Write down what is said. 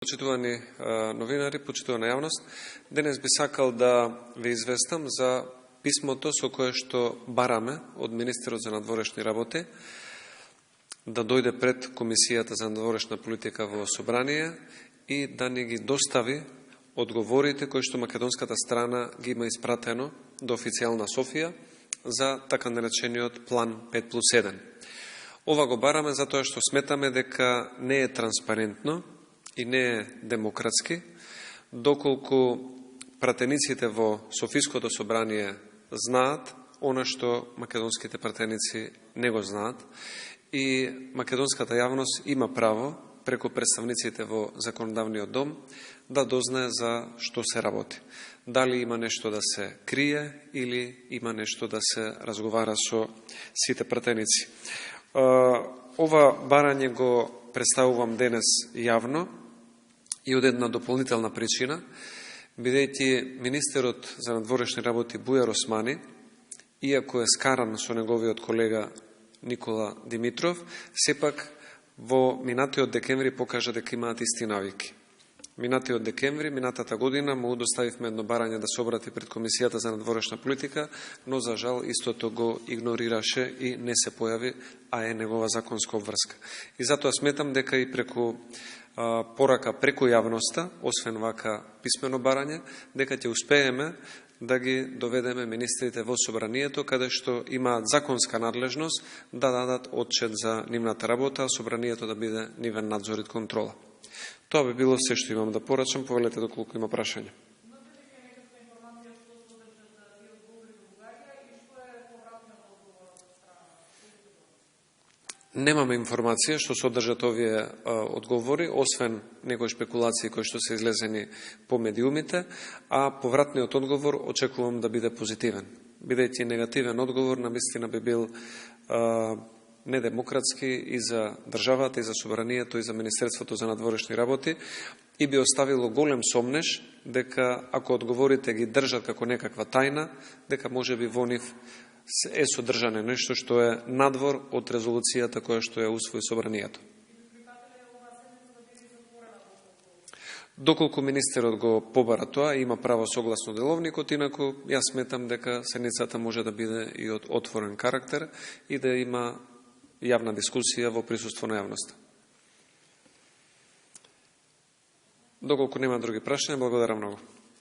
Почитувани новинари, почитувана јавност, денес би сакал да ве известам за писмото со кое што бараме од Министерот за надворешни работи да дојде пред Комисијата за надворешна политика во Собрание и да ни ги достави одговорите кои што македонската страна ги има испратено до официјална Софија за така наречениот план 5+1. Ова го бараме затоа што сметаме дека не е транспарентно и не е демократски, доколку пратениците во Софиското собрание знаат она што македонските пратеници не го знаат и македонската јавност има право преку представниците во законодавниот дом да дознае за што се работи. Дали има нешто да се крие или има нешто да се разговара со сите пратеници. Ова барање го представувам денес јавно и од една дополнителна причина, бидејќи министерот за надворешни работи Бујар Османи, иако е скаран со неговиот колега Никола Димитров, сепак во минатиот декември покажа дека имаат исти навики. Минатиот декември, минатата година, му доставивме едно барање да се обрати пред Комисијата за надворешна политика, но за жал истото го игнорираше и не се појави, а е негова законска обврска. И затоа сметам дека и преку порака преку јавноста, освен вака писмено барање, дека ќе успееме да ги доведеме министрите во собранието, каде што имаат законска надлежност да дадат отчет за нивната работа, а собранието да биде нивен надзор и контрола. Тоа би било се што имам да порачам, повелете доколку има прашања. Немаме информација што содржат овие одговори, освен некои шпекулации кои што се излезени по медиумите, а повратниот одговор очекувам да биде позитивен. Бидејќи негативен одговор навистина би бил недемократски и за државата, и за собранието, и за Министерството за надворешни работи и би оставило голем сомнеж дека ако одговорите ги држат како некаква тајна, дека можеби во нив е содржане нешто што е надвор од резолуцијата која што ја усвои собранието. Доколку министерот го побара тоа, има право согласно деловникот, инаку јас сметам дека седницата може да биде и од отворен карактер и да има јавна дискусија во присуство на јавноста. Доколку нема други прашања, благодарам многу.